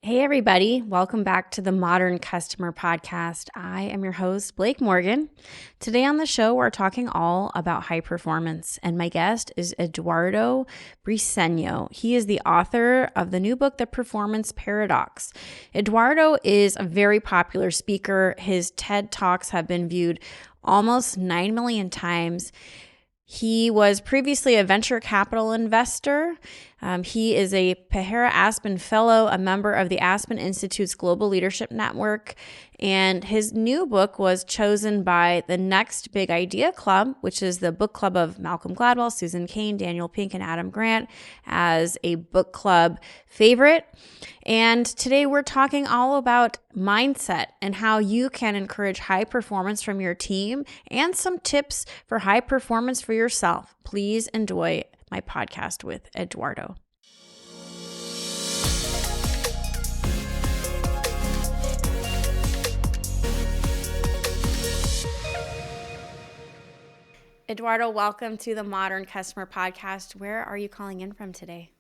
Hey, everybody. Welcome back to the Modern Customer Podcast. I am your host, Blake Morgan. Today on the show, we're talking all about high performance, and my guest is Eduardo Briceno. He is the author of the new book, The Performance Paradox. Eduardo is a very popular speaker. His TED Talks have been viewed almost 9 million times. He was previously a venture capital investor. He is a Pahara Aspen Fellow, a member of the Aspen Institute's Global Leadership Network, and his new book was chosen by the Next Big Idea Club, which is the book club of Malcolm Gladwell, Susan Cain, Daniel Pink, and Adam Grant, as a book club favorite. And today we're talking all about mindset and how you can encourage high performance from your team and some tips for high performance for yourself. Please enjoy my podcast with Eduardo. Eduardo, welcome to the Modern Customer Podcast. Where are you calling in from today?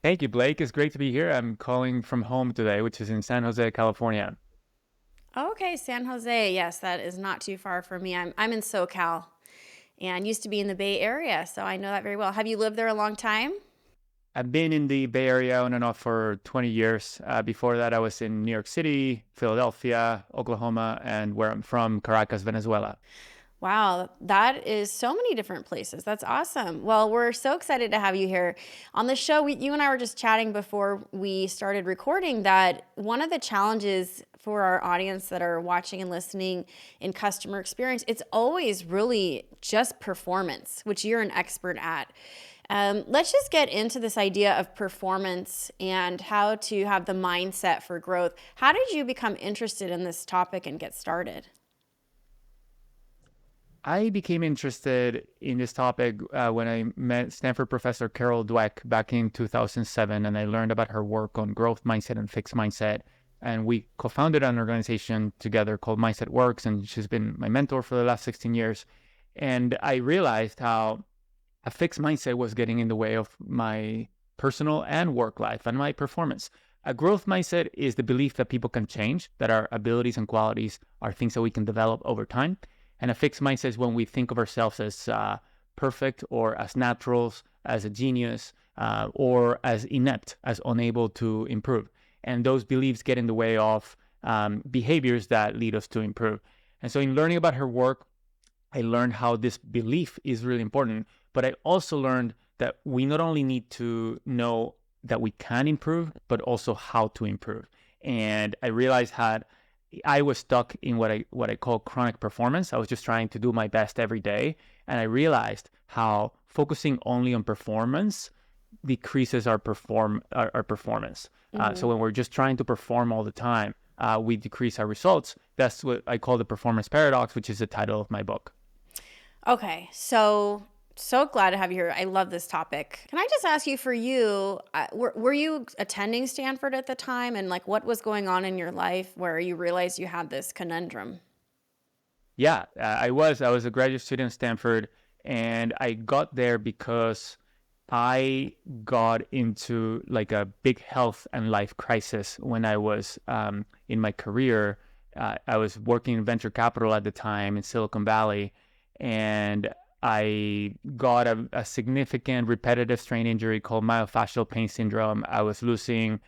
Thank you, Blake. It's great to be here. I'm calling from home today, which is in San Jose, California. Okay, San Jose. Yes, that is not too far from me. I'm in SoCal and used to be in the Bay Area, so I know that very well. Have you lived there a long time? I've been in the Bay Area on and off for 20 years. Before that, I was in New York City, Philadelphia, Oklahoma, and where I'm from, Caracas, Venezuela. Wow, that is so many different places. That's awesome. Well, we're so excited to have you here on the show. You and I were just chatting before we started recording that one of the challenges for our audience that are watching and listening in customer experience, it's always really just performance, which you're an expert at. Let's just get into this idea of performance and how to have the mindset for growth. How did you become interested in this topic and get started? I became interested in this topic when I met Stanford professor Carol Dweck back in 2007, and I learned about her work on growth mindset and fixed mindset. And we co-founded an organization together called Mindset Works, and she's been my mentor for the last 16 years. And I realized how a fixed mindset was getting in the way of my personal and work life and my performance. A growth mindset is the belief that people can change, that our abilities and qualities are things that we can develop over time. And a fixed mindset is when we think of ourselves as perfect or as naturals, as a genius, or as inept, as unable to improve. And those beliefs get in the way of behaviors that lead us to improve. And so in learning about her work, I learned how this belief is really important, but I also learned that we not only need to know that we can improve, but also how to improve. And I realized that I was stuck in what I call chronic performance. I was just trying to do my best every day. And I realized how focusing only on performance decreases our performance. So when we're just trying to perform all the time, we decrease our results. That's what I call the performance paradox, which is the title of my book. Okay, so glad to have you here. I love this topic. Can I just ask you, for you, were you attending Stanford at the time, and like what was going on in your life where you realized you had this conundrum? Yeah, I was a graduate student at Stanford, and I got there because I got into like a big health and life crisis when I was in my career. I was working in venture capital at the time in Silicon Valley, and I got a significant repetitive strain injury called myofascial pain syndrome. I was losing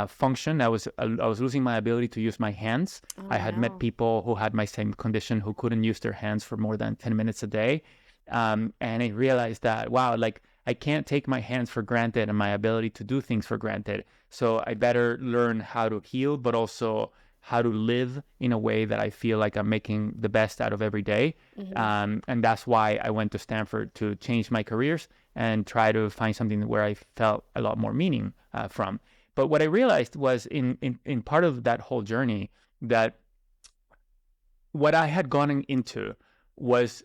function. I was losing my ability to use my hands. Oh, I had met no. people who had my same condition who couldn't use their hands for more than 10 minutes a day. And I realized that, wow, like I can't take my hands for granted and my ability to do things for granted. So I better learn how to heal, but also how to live in a way that I feel like I'm making the best out of every day. And that's why I went to Stanford, to change my careers and try to find something where I felt a lot more meaning from. But what I realized was in part of that whole journey that what I had gone into was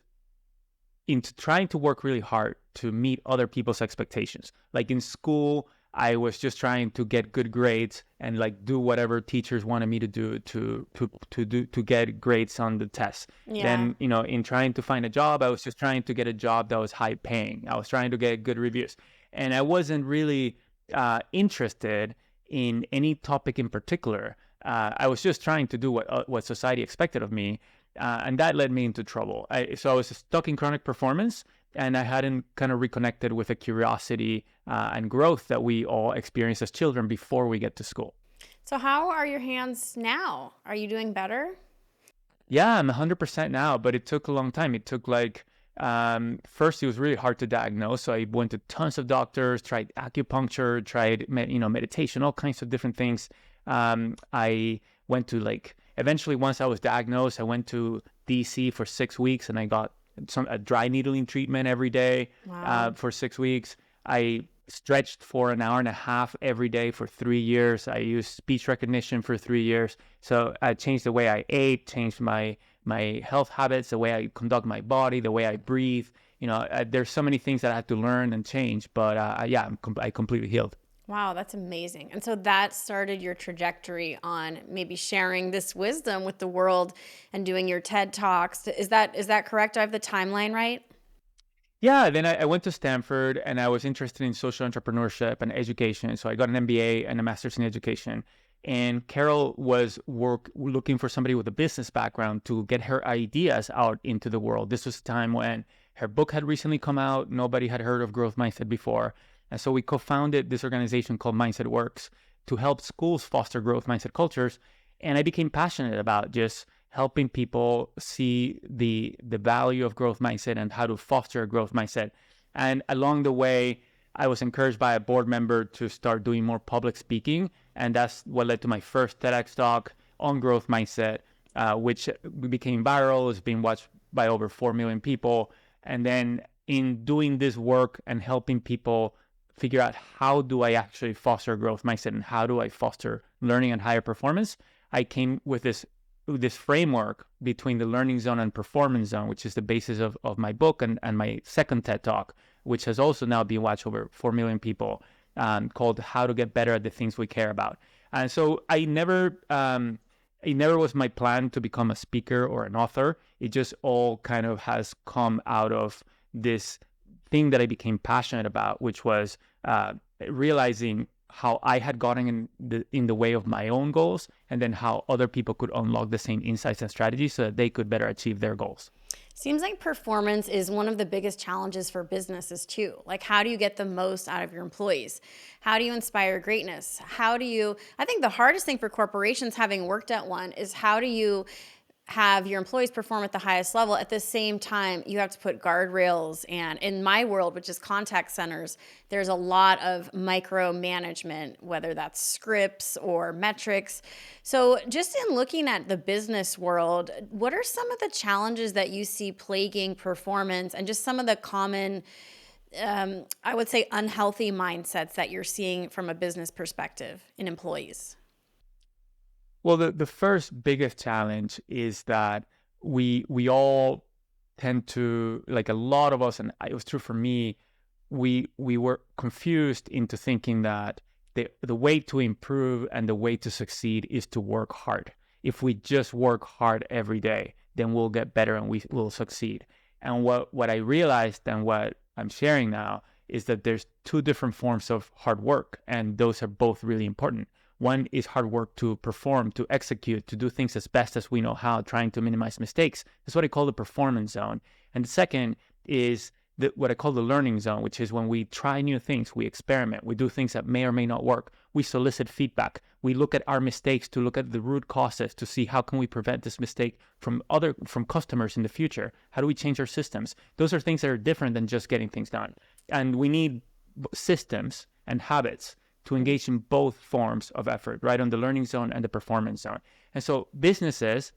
into trying to work really hard to meet other people's expectations. Like in school, I was just trying to get good grades and like do whatever teachers wanted me to do to get grades on the tests. Yeah. Then, in trying to find a job, I was just trying to get a job that was high paying. I was trying to get good reviews, and I wasn't really interested in any topic in particular. I was just trying to do what society expected of me, and that led me into trouble. So I was stuck in chronic performance, and I hadn't kind of reconnected with the curiosity and growth that we all experience as children before we get to school. So how are your hands now? Are you doing better? Yeah, I'm 100% now, but it took a long time. It took first it was really hard to diagnose. So I went to tons of doctors, tried acupuncture, tried, meditation, all kinds of different things. I went to eventually once I was diagnosed, I went to DC for 6 weeks and I got a dry needling treatment every day. Wow. For 6 weeks. I stretched for an hour and a half every day for 3 years. I used speech recognition for 3 years. So I changed the way I ate, changed my health habits, the way I conduct my body, the way I breathe. There's so many things that I had to learn and change, but yeah, I completely healed. Wow, that's amazing. And so that started your trajectory on maybe sharing this wisdom with the world and doing your TED Talks. Is that correct? Do I have the timeline right? Yeah, then I went to Stanford and I was interested in social entrepreneurship and education. So I got an MBA and a master's in education. And Carol was looking for somebody with a business background to get her ideas out into the world. This was a time when her book had recently come out. Nobody had heard of growth mindset before. And so we co-founded this organization called Mindset Works to help schools foster growth mindset cultures. And I became passionate about just helping people see the value of growth mindset and how to foster a growth mindset. And along the way, I was encouraged by a board member to start doing more public speaking. And that's what led to my first TEDx talk on growth mindset, which became viral. It's being watched by over 4 million people. And then in doing this work and helping people figure out how do I actually foster growth mindset and how do I foster learning and higher performance, I came with this framework between the learning zone and performance zone, which is the basis of my book and my second TED Talk, which has also now been watched over 4 million people, called How to Get Better at the Things We Care About. And so it never was my plan to become a speaker or an author. It just all kind of has come out of this thing that I became passionate about, which was realizing how I had gotten in the way of my own goals, and then how other people could unlock the same insights and strategies so that they could better achieve their goals. Seems like performance is one of the biggest challenges for businesses too. Like, how do you get the most out of your employees? How do you inspire greatness? I think the hardest thing for corporations, having worked at one, is how do you have your employees perform at the highest level? At the same time, you have to put guardrails. And in my world, which is contact centers, there's a lot of micromanagement, whether that's scripts or metrics. So just in looking at the business world, what are some of the challenges that you see plaguing performance and just some of the common, I would say, unhealthy mindsets that you're seeing from a business perspective in employees? Well, the first biggest challenge is that we all tend to, like a lot of us, and it was true for me, we were confused into thinking that the way to improve and the way to succeed is to work hard. If we just work hard every day, then we'll get better and we will succeed. And what I realized and what I'm sharing now is that there's two different forms of hard work, and those are both really important. One is hard work to perform, to execute, to do things as best as we know how, trying to minimize mistakes. That's what I call the performance zone. And the second is what I call the learning zone, which is when we try new things, we experiment, we do things that may or may not work, we solicit feedback, we look at our mistakes to look at the root causes to see how can we prevent this mistake from customers in the future. How do we change our systems? Those are things that are different than just getting things done. And we need systems and habits to engage in both forms of effort, right, on the learning zone and the performance zone. And so businesses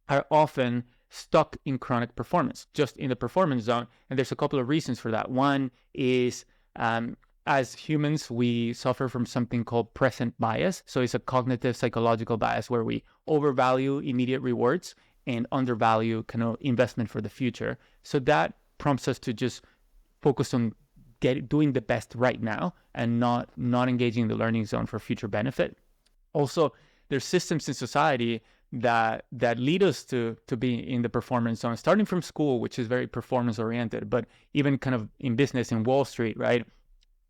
are often stuck in chronic performance, just in the performance zone. And there's a couple of reasons for that. One is, as humans, we suffer from something called present bias. So it's a cognitive psychological bias where we overvalue immediate rewards and undervalue kind of investment for the future. So that prompts us to just focus on doing the best right now and not engaging in the learning zone for future benefit. Also, there's systems in society that lead us to be in the performance zone, starting from school, which is very performance oriented, but even kind of in business, in Wall Street, right?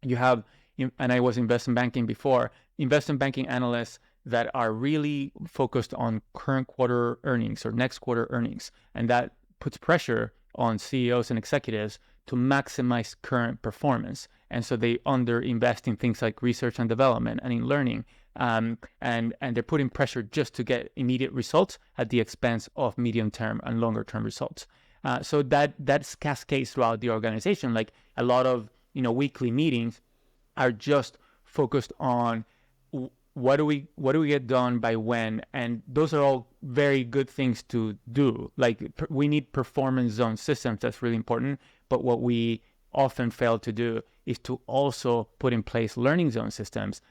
You have, and I was investment banking before, investment banking analysts that are really focused on current quarter earnings or next quarter earnings. And that puts pressure on CEOs and executives to maximize current performance. And so they underinvest in things like research and development and in learning. And they're putting pressure just to get immediate results at the expense of medium-term and longer-term results. So that's cascades throughout the organization. Like a lot of weekly meetings are just focused on what do we get done by when, and those are all very good things to do. Like we need performance zone systems. That's really important. But what we often fail to do is to also put in place learning zone systems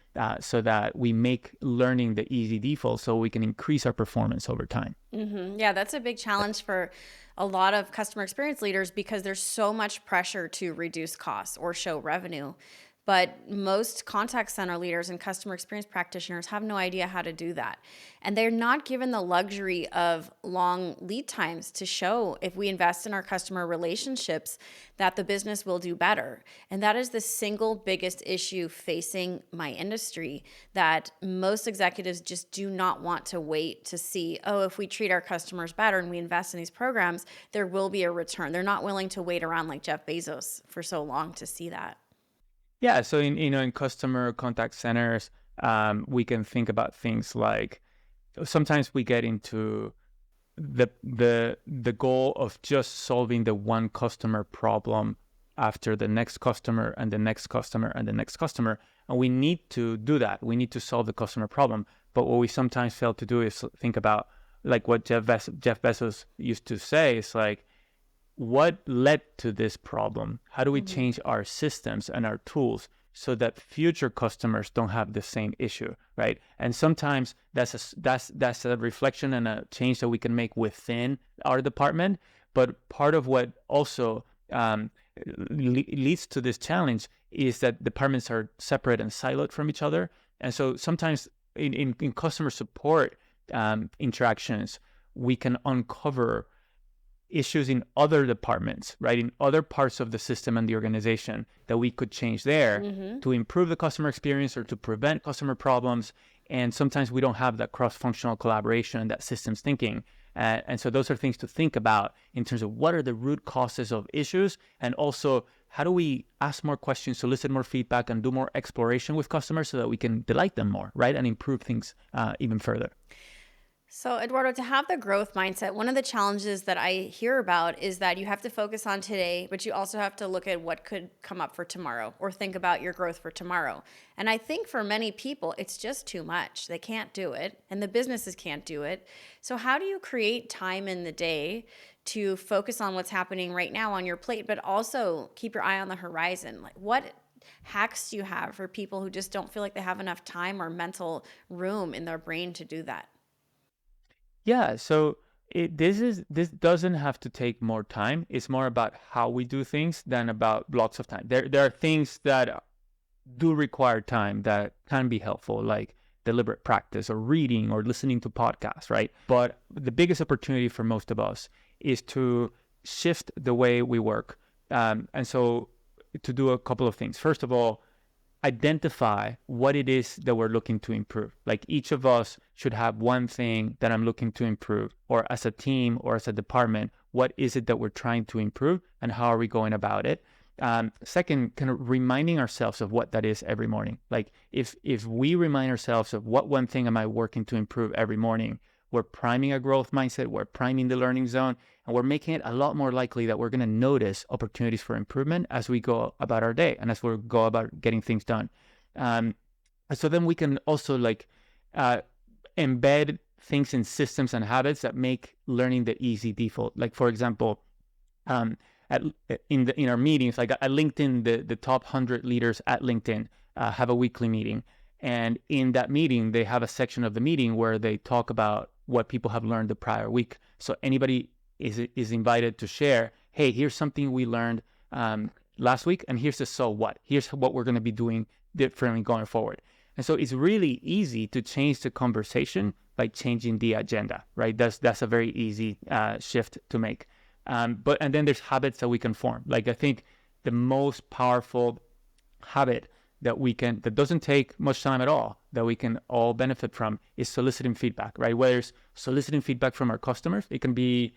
so that we make learning the easy default so we can increase our performance over time. Mm-hmm. Yeah, that's a big challenge for a lot of customer experience leaders because there's so much pressure to reduce costs or show revenue. But most contact center leaders and customer experience practitioners have no idea how to do that. And they're not given the luxury of long lead times to show if we invest in our customer relationships that the business will do better. And that is the single biggest issue facing my industry, that most executives just do not want to wait to see, oh, if we treat our customers better and we invest in these programs, there will be a return. They're not willing to wait around like Jeff Bezos for so long to see that. Yeah, so in customer contact centers, we can think about things like sometimes we get into the goal of just solving the one customer problem after the next customer and the next customer and the next customer, and we need to do that. We need to solve the customer problem, but what we sometimes fail to do is think about like what Jeff Bezos used to say. It's like, what led to this problem? How do we change our systems and our tools so that future customers don't have the same issue, right? And sometimes that's a reflection and a change that we can make within our department. But part of what also leads to this challenge is that departments are separate and siloed from each other. And so sometimes in customer support interactions, we can uncover issues in other departments, right? In other parts of the system and the organization that we could change there to improve the customer experience or to prevent customer problems. And sometimes we don't have that cross-functional collaboration and that systems thinking. And so those are things to think about in terms of what are the root causes of issues, and also how do we ask more questions, solicit more feedback, and do more exploration with customers so that we can delight them more, right? And improve things even further. So, Eduardo, to have the growth mindset, one of the challenges that I hear about is that you have to focus on today, but you also have to look at what could come up for tomorrow or think about your growth for tomorrow. And I think for many people, it's just too much. They can't do it, and the businesses can't do it. So how do you create time in the day to focus on what's happening right now on your plate, but also keep your eye on the horizon? Like, what hacks do you have for people who just don't feel like they have enough time or mental room in their brain to do that? Yeah, so this doesn't have to take more time. It's more about how we do things than about blocks of time. There are things that do require time that can be helpful, like deliberate practice or reading or listening to podcasts, right? But the biggest opportunity for most of us is to shift the way we work. And so to do a couple of things. First of all, identify what it is that we're looking to improve. Like each of us should have one thing that I'm looking to improve, or as a team or as a department, what is it that we're trying to improve and how are we going about it? Second, kind of reminding ourselves of what that is every morning. Like if we remind ourselves of what one thing am I working to improve every morning, we're priming a growth mindset, we're priming the learning zone, and we're making it a lot more likely that we're going to notice opportunities for improvement as we go about our day and as we go about getting things done. So then we can also embed things in systems and habits that make learning the easy default. Like for example, in our meetings, like at LinkedIn, the top 100 leaders at LinkedIn have a weekly meeting. And in that meeting, they have a section of the meeting where they talk about what people have learned the prior week. So anybody is invited to share, hey, here's something we learned last week, and here's the so what. Here's what we're going to be doing differently going forward. And so it's really easy to change the conversation by changing the agenda, right? That's a very easy shift to make. And then there's habits that we can form. Like I think the most powerful habit that doesn't take much time at all, that we can all benefit from, is soliciting feedback, right? Whether it's soliciting feedback from our customers, it can be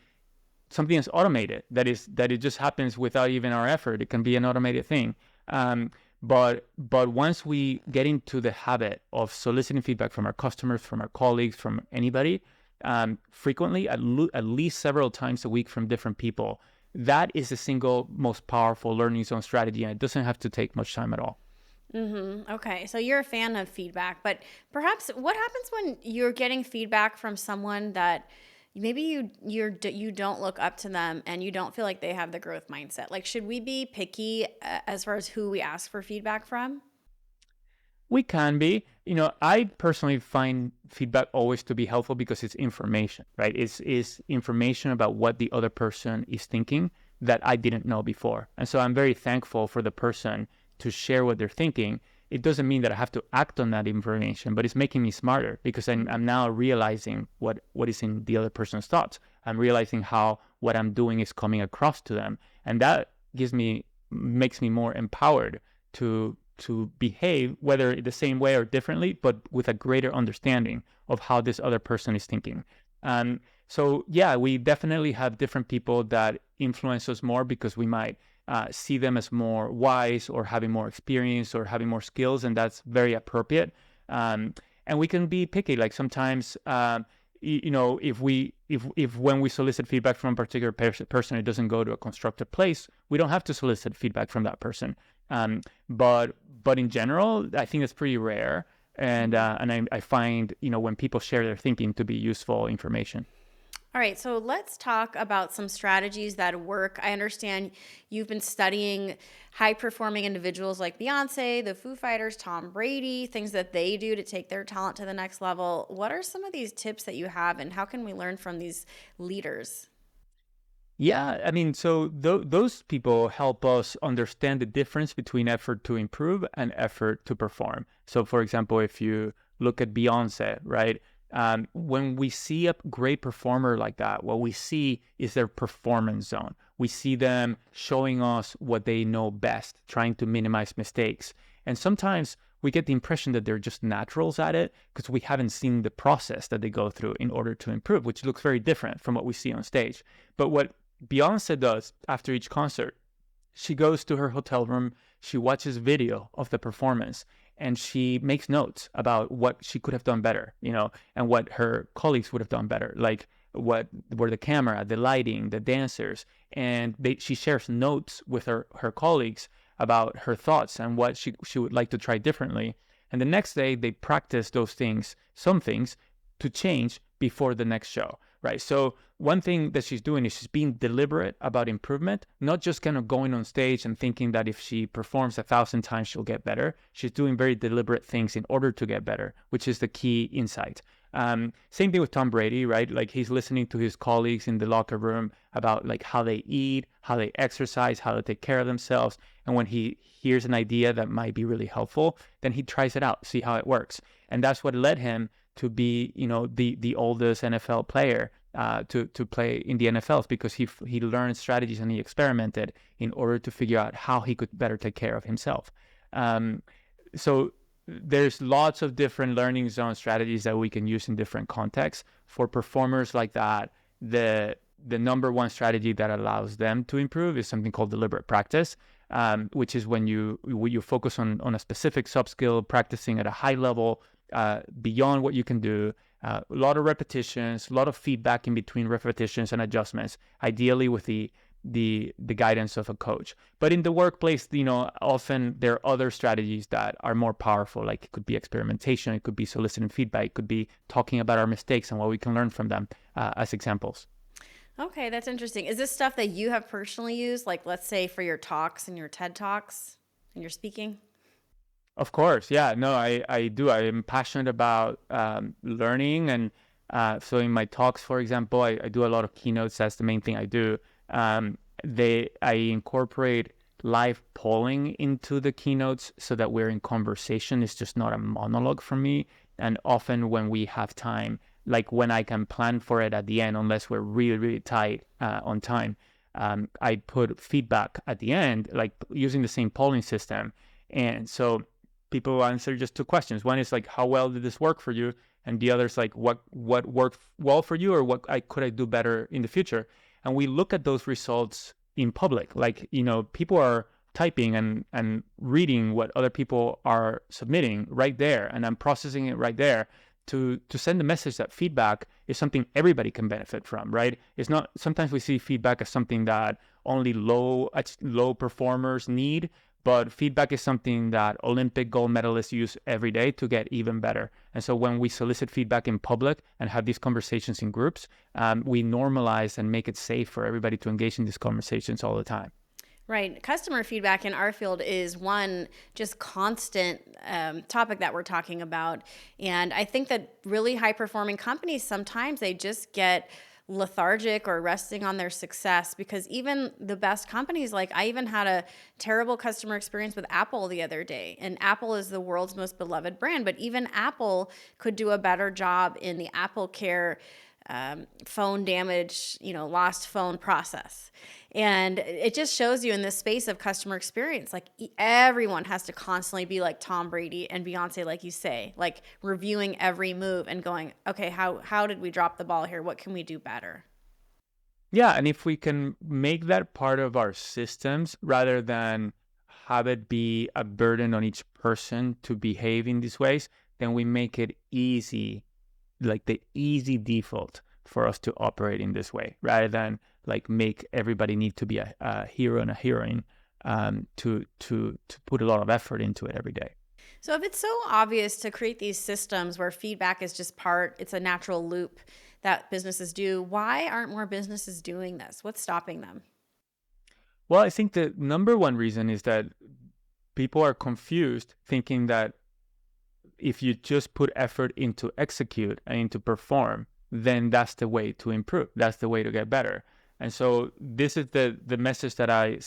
something that's automated, that it just happens without even our effort. It can be an automated thing. But once we get into the habit of soliciting feedback from our customers, from our colleagues, from anybody, frequently, at least several times a week from different people, that is the single most powerful learning zone strategy, and it doesn't have to take much time at all. Okay, so you're a fan of feedback, but perhaps what happens when you're getting feedback from someone that maybe you don't look up to them and you don't feel like they have the growth mindset? Like, should we be picky as far as who we ask for feedback from? We can be. I personally find feedback always to be helpful because it's information, right? It's information about what the other person is thinking that I didn't know before. And so I'm very thankful for the person to share what they're thinking. It doesn't mean that I have to act on that information, but it's making me smarter because I'm now realizing what is in the other person's thoughts. I'm realizing how what I'm doing is coming across to them. And that makes me more empowered to behave, whether the same way or differently, but with a greater understanding of how this other person is thinking. So yeah, we definitely have different people that influence us more because we might see them as more wise or having more experience or having more skills, and that's very appropriate. And we can be picky. Like sometimes, if when we solicit feedback from a particular person, it doesn't go to a constructive place, we don't have to solicit feedback from that person. But in general, I think it's pretty rare, and I find when people share their thinking to be useful information. All right, so let's talk about some strategies that work. I understand you've been studying high performing individuals like Beyonce, the Foo Fighters, Tom Brady, things that they do to take their talent to the next level. What are some of these tips that you have, and how can we learn from these leaders? Yeah, I mean, so those people help us understand the difference between effort to improve and effort to perform. So, for example, if you look at Beyonce, right? When we see a great performer like that, what we see is their performance zone. We see them showing us what they know best, trying to minimize mistakes. And sometimes we get the impression that they're just naturals at it because we haven't seen the process that they go through in order to improve, which looks very different from what we see on stage. But what Beyonce does after each concert, she goes to her hotel room, she watches video of the performance, and she makes notes about what she could have done better, and what her colleagues would have done better, like what were the camera, the lighting, the dancers, and she shares notes with her colleagues about her thoughts and what she would like to try differently. And the next day they practice those things, some things, to change before the next show, right? So one thing that she's doing is she's being deliberate about improvement, not just kind of going on stage and thinking that if she performs 1,000 times, she'll get better. She's doing very deliberate things in order to get better, which is the key insight. Same thing with Tom Brady, right? Like he's listening to his colleagues in the locker room about like how they eat, how they exercise, how they take care of themselves. And when he hears an idea that might be really helpful, then he tries it out, see how it works. And that's what led him to be, the oldest NFL player to play in the NFL, because he learned strategies and he experimented in order to figure out how he could better take care of himself. So there's lots of different learning zone strategies that we can use in different contexts. For performers like that, the number one strategy that allows them to improve is something called deliberate practice, which is when you focus on a specific sub-skill, practicing at a high level, beyond what you can do, a lot of repetitions, a lot of feedback in between repetitions and adjustments, ideally with the guidance of a coach. But in the workplace, often there are other strategies that are more powerful. Like it could be experimentation, it could be soliciting feedback, it could be talking about our mistakes and what we can learn from them, as examples. Okay, that's interesting. Is this stuff that you have personally used, like let's say for your talks and your TED Talks and your speaking? Of course, yeah. No, I do. I am passionate about learning, and so in my talks, for example, I do a lot of keynotes. That's the main thing I do. I incorporate live polling into the keynotes so that we're in conversation. It's just not a monologue from me. And often when we have time, like when I can plan for it at the end, unless we're really, really tight on time, I put feedback at the end, like using the same polling system. And so people answer just two questions. One is like, how well did this work for you? And the other is like, what worked well for you, or what could I do better in the future? And we look at those results in public. Like, people are typing and reading what other people are submitting right there, and I'm processing it right there to send the message that feedback is something everybody can benefit from, right? It's not, sometimes we see feedback as something that only low performers need, but feedback is something that Olympic gold medalists use every day to get even better. And so when we solicit feedback in public and have these conversations in groups, we normalize and make it safe for everybody to engage in these conversations all the time. Right. Customer feedback in our field is one just constant topic that we're talking about. And I think that really high performing companies, sometimes they just get lethargic or resting on their success, because even the best companies, like I even had a terrible customer experience with Apple the other day. And Apple is the world's most beloved brand, but even Apple could do a better job in the Apple Care phone damage, lost phone process. And it just shows you in this space of customer experience, like everyone has to constantly be like Tom Brady and Beyonce, like you say, like reviewing every move and going, okay, how did we drop the ball here? What can we do better? Yeah, and if we can make that part of our systems rather than have it be a burden on each person to behave in these ways, then we make it easy, like the easy default for us to operate in this way, rather than like make everybody need to be a hero and a heroine to put a lot of effort into it every day. So if it's so obvious to create these systems where feedback is just it's a natural loop that businesses do, why aren't more businesses doing this? What's stopping them? Well, I think the number one reason is that people are confused, thinking that if you just put effort into execute and into perform, then that's the way to improve. That's the way to get better. And so this is the message that I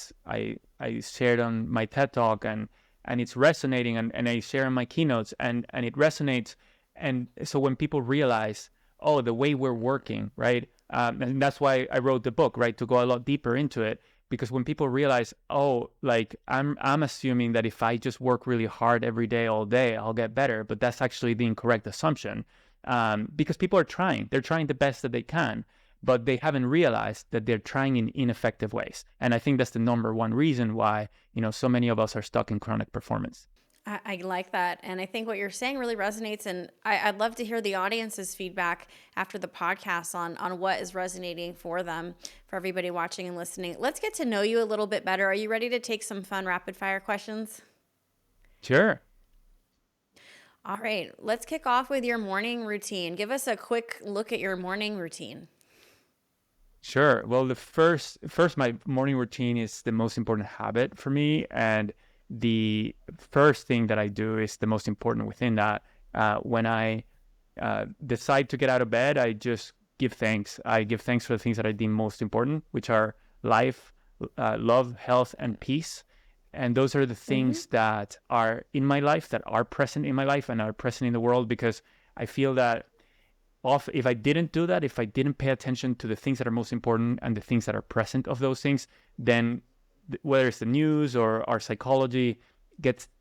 shared on my TED Talk, and it's resonating, and I share in my keynotes, and it resonates. And so when people realize, oh, the way we're working, right? And that's why I wrote the book, right? To go a lot deeper into it. Because when people realize, oh, like I'm assuming that if I just work really hard every day, all day, I'll get better. But that's actually the incorrect assumption. Because people are trying. They're trying the best that they can, but they haven't realized that they're trying in ineffective ways. And I think that's the number one reason why, so many of us are stuck in chronic performance. I like that. And I think what you're saying really resonates. And I'd love to hear the audience's feedback after the podcast on what is resonating for them, for everybody watching and listening. Let's get to know you a little bit better. Are you ready to take some fun rapid fire questions? Sure. All right. Let's kick off with your morning routine. Give us a quick look at your morning routine. Sure. Well, the first, my morning routine is the most important habit for me, and the first thing that I do is the most important within that. When I decide to get out of bed, I just give thanks. I give thanks for the things that I deem most important, which are life, love, health, and peace. And those are the things that are in my life, that are present in my life and are present in the world, because I feel that if I didn't do that, if I didn't pay attention to the things that are most important and the things that are present of those things, then whether it's the news or our psychology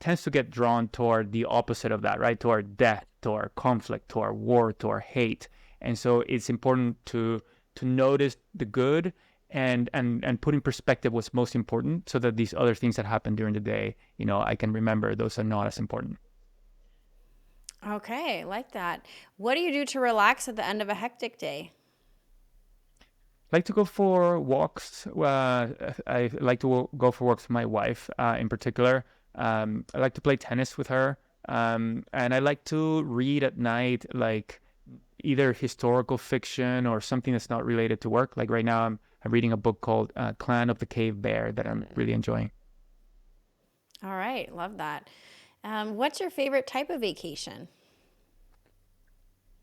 tends to get drawn toward the opposite of that, right? Toward death, toward conflict, toward war, toward hate. And so it's important to notice the good and put in perspective what's most important, so that these other things that happen during the day, I can remember those are not as important. Okay, like that. What do you do to relax at the end of a hectic day? Like to go for walks. I like to go for walks with my wife, in particular. I like to play tennis with her, and I like to read at night, like either historical fiction or something that's not related to work. Like right now, I'm reading a book called Clan of the Cave Bear that I'm really enjoying. All right, love that. What's your favorite type of vacation?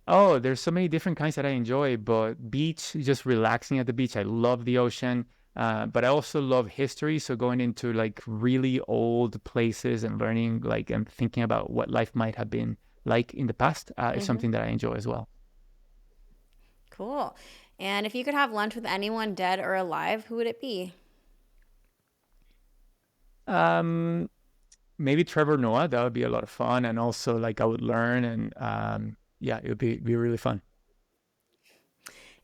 Oh, there's so many different kinds that I enjoy, but beach, just relaxing at the beach. I love the ocean, but I also love history. So going into like really old places and learning, like, and thinking about what life might have been like in the past is something that I enjoy as well. Cool. And if you could have lunch with anyone dead or alive, who would it be? Um, maybe Trevor Noah, that would be a lot of fun. And also like I would learn and yeah, it would be really fun.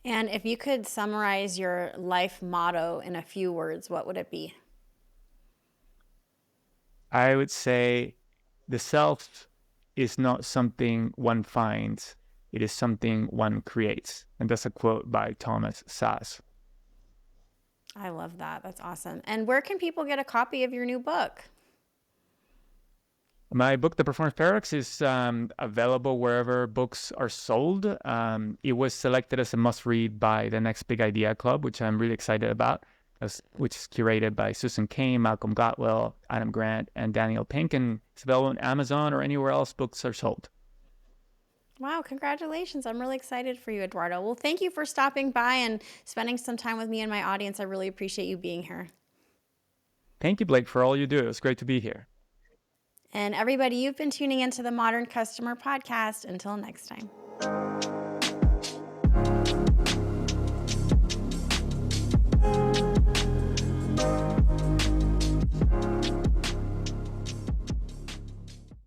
And if you could summarize your life motto in a few words, what would it be? I would say the self is not something one finds, it is something one creates. And that's a quote by Thomas Sass. I love that. That's awesome. And where can people get a copy of your new book? My book, The Performance Paradox, is available wherever books are sold. It was selected as a must-read by the Next Big Idea Club, which I'm really excited about, which is curated by Susan Cain, Malcolm Gladwell, Adam Grant, and Daniel Pink, and it's available on Amazon or anywhere else books are sold. Wow, congratulations. I'm really excited for you, Eduardo. Well, thank you for stopping by and spending some time with me and my audience. I really appreciate you being here. Thank you, Blake, for all you do. It was great to be here. And everybody, you've been tuning into the Modern Customer Podcast. Until next time.